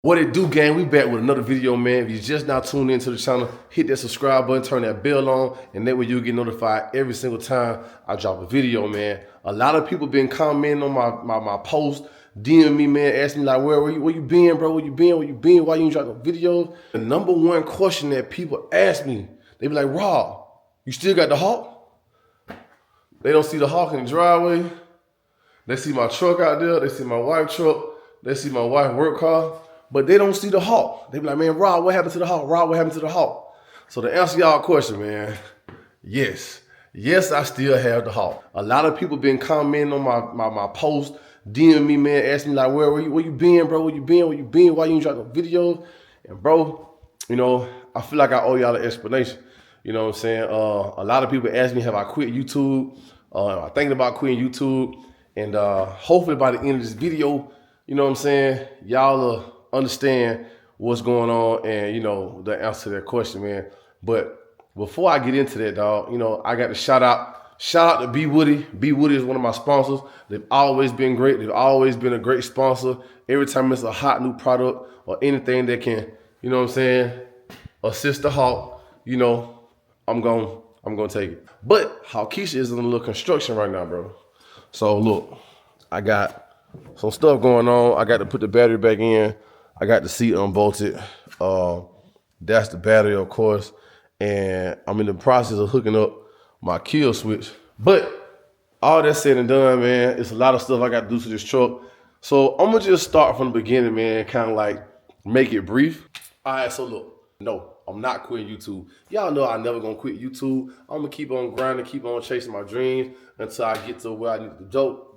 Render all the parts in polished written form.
What it do, gang? We back with another video, man. If you just now tuned into the channel, hit that subscribe button, turn that bell on, and that way you'll get notified every single time I drop a video, man. A lot of people been commenting on my post, DM me, man, asking me like, where you been, bro? Where you been? Why you ain't dropping videos? The number one question that people ask me, they be like, Rob, you still got the Hawk? They don't see the Hawk in the driveway. They see my truck out there. They see my wife's truck. They see my wife's work car. But they don't see the Hawk. They be like, man, Rob, what happened to the Hawk? Rob, what happened to the Hawk? So to answer y'all question, man, yes, I still have the Hawk. A lot of people been commenting on my post, DM me, man, asking me like, where you been, bro? Where you been? Why you ain't dropping videos? And bro, you know, I feel like I owe y'all an explanation. You know what I'm saying? A lot of people ask me, have I quit YouTube? I'm thinking about quitting YouTube. And hopefully by the end of this video, you know what I'm saying, y'all will understand what's going on and, you know, the answer to that question, man. But before I get into that, dog, you know, I got to shout out to B Woody. B Woody is one of my sponsors. They've always been great. They've always been a great sponsor. Every time it's a hot new product or anything that can, you know what I'm saying, assist the Hawk, you know, I'm gonna take it. But Hawkeisha is in a little construction right now, bro. So look, I got some stuff going on. I got to put the battery back in. I got the seat unbolted. That's the battery, of course. And I'm in the process of hooking up my kill switch. But all that said and done, man, it's a lot of stuff I got to do to this truck. So I'm going to just start from the beginning, man, kind of like make it brief. All right, so look, no, I'm not quitting YouTube. Y'all know I'm never going to quit YouTube. I'm going to keep on grinding, keep on chasing my dreams until I get to where I need to go.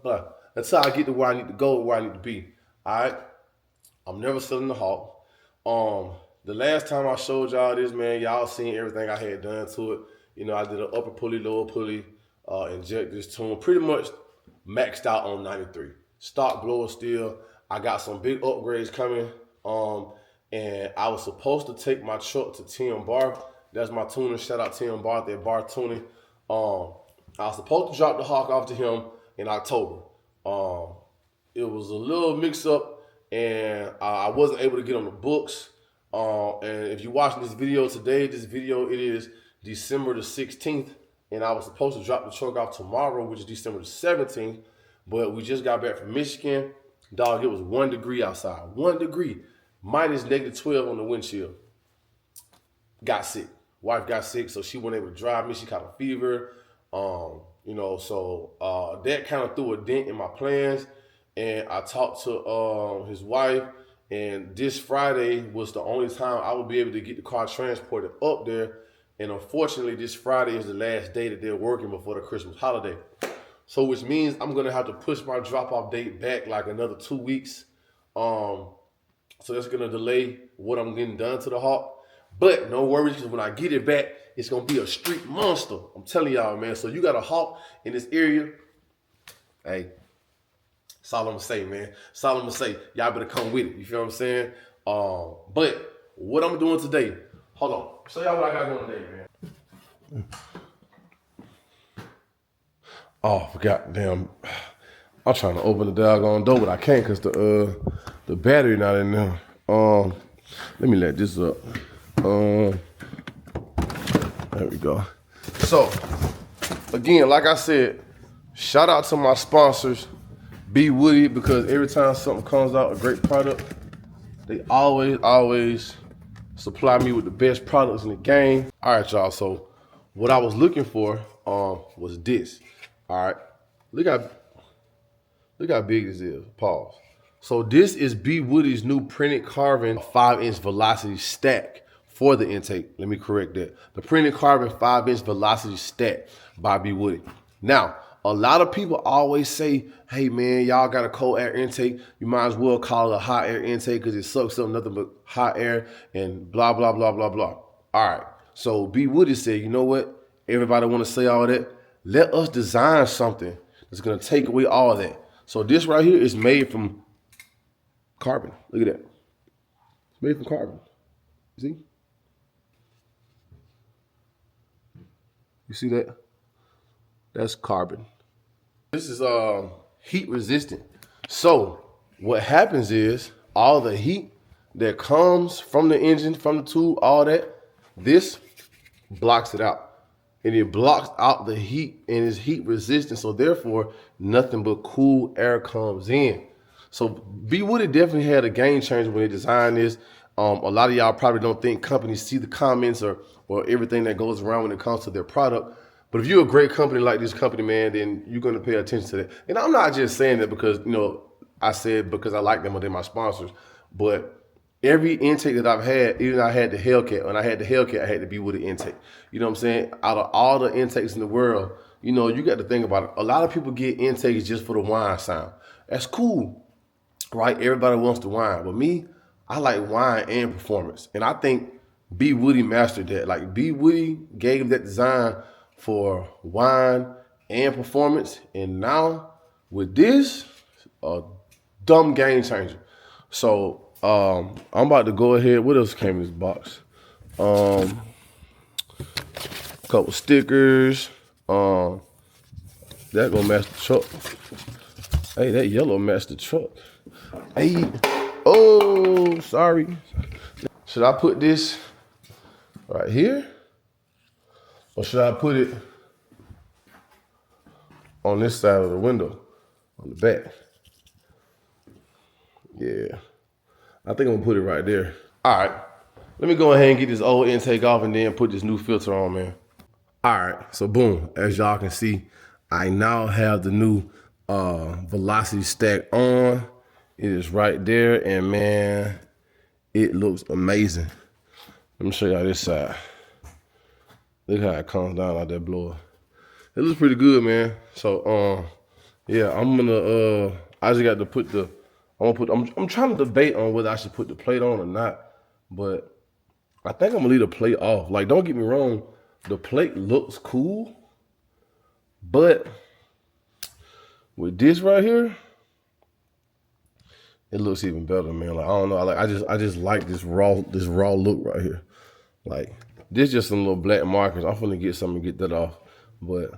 Until I get to where I need to go and where I need to be. All right? I'm never selling the Hawk. The last time I showed y'all this, man, y'all seen everything I had done to it. You know, I did an upper pulley, lower pulley, inject this tune. Pretty much maxed out on 93. Stock blower still. I got some big upgrades coming. And I was supposed to take my truck to Tim Bar. That's my tuner. Shout out Tim Bar, that bar tuning. I was supposed to drop the Hawk off to him in October. It was a little mix up and I wasn't able to get on the books. And if you're watching this video today, it is December the 16th. And I was supposed to drop the truck off tomorrow, which is December the 17th. But we just got back from Michigan. Dog, it was 1 degree outside. 1 degree. Minus -12 on the windshield. Got sick. Wife got sick, so she wasn't able to drive me. She caught a fever. You know, so that kind of threw a dent in my plans. And I talked to his wife, and this Friday was the only time I would be able to get the car transported up there. And unfortunately, this Friday is the last day that they're working before the Christmas holiday. So which means I'm going to have to push my drop-off date back like another 2 weeks. So that's going to delay what I'm getting done to the Hawk. But no worries, because when I get it back, it's going to be a street monster. I'm telling y'all, man. So you got a Hawk in this area. Hey, that's all I'm going to say, man. That's all I'm going to say. Y'all better come with it. You feel what I'm saying? But what I'm doing today, hold on. Show y'all what I got going today, man. Oh, I forgot. Damn. I'm trying to open the doggone door, but I can't because the battery not in there. Let me let this up. There we go. So, again, like I said, shout out to my sponsors, B Woody, because every time something comes out, a great product, they always supply me with the best products in the game. All right, y'all. So, what I was looking for was this. All right, look how big this is. Pause. So this is B Woody's new printed carbon 5-inch velocity stack for the intake. Let me correct that. The printed carbon 5-inch velocity stack by B Woody. Now, a lot of people always say, hey man, y'all got a cold air intake. You might as well call it a hot air intake because it sucks up nothing but hot air and blah, blah, blah, blah, blah. All right. So B Woody said, you know what? Everybody want to say all that. Let us design something that's going to take away all of that. So this right here is made from carbon. Look at that. It's made from carbon. See? You see that? That's carbon. This is heat resistant. So what happens is all the heat that comes from the engine, from the tube, all that, this blocks it out. And it blocks out the heat and is heat resistant. So therefore, nothing but cool air comes in. So B Woody definitely had a game changer when they designed this. A lot of y'all probably don't think companies see the comments or everything that goes around when it comes to their product. But if you're a great company like this company, man, then you're going to pay attention to that. And I'm not just saying that because, you know, I said because I like them or they're my sponsors. But every intake that I've had, even I had the Hellcat. When I had the Hellcat, I had to be with the intake. You know what I'm saying? Out of all the intakes in the world, you know, you got to think about it. A lot of people get intakes just for the whine sound. That's cool, right? Everybody wants to whine. But me, I like whine and performance. And I think B Woody mastered that. Like B Woody gave that design for whine and performance. And now with this, a dumb game changer. So I'm about to go ahead. What else came in this box? A couple stickers. That gonna match the truck. Hey, that yellow matched the truck. Hey, oh, sorry. Should I put this right here? Or should I put it on this side of the window, on the back? Yeah, I think I'm gonna put it right there. All right, let me go ahead and get this old intake off and then put this new filter on, man. All right, so boom, as y'all can see, I now have the new velocity stack on. It is right there, and man, it looks amazing. Let me show y'all this side. Look how it comes down like that blower. It looks pretty good, man. So yeah, I'm gonna I just got to put the I'm trying to debate on whether I should put the plate on or not, but I think I'm gonna leave the plate off. Like, don't get me wrong, the plate looks cool, but with this right here, it looks even better, man. Like, I don't know, I just like this raw look right here. Like, this just some little black markers. I'm finna get something to get that off, but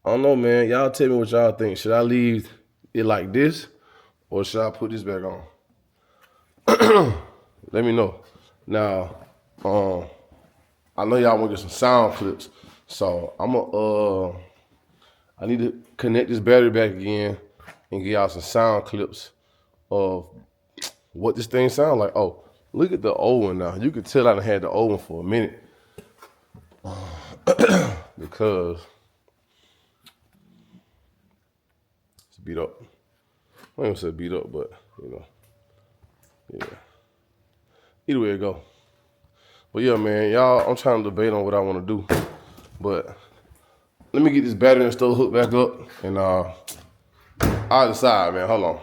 I don't know, man. Y'all tell me what y'all think. Should I leave it like this, or should I put this back on? Let me know. Now, I know y'all want to get some sound clips, so I need to connect this battery back again and get y'all some sound clips of what this thing sounds like. Oh, look at the old one now. You can tell I done had the old one for a minute because it's beat up. I don't even say beat up, but you know, yeah. Either way it go. But yeah, man, y'all, I'm trying to debate on what I want to do. But let me get this battery and stove hooked back up, and I'll decide, man. Hold on.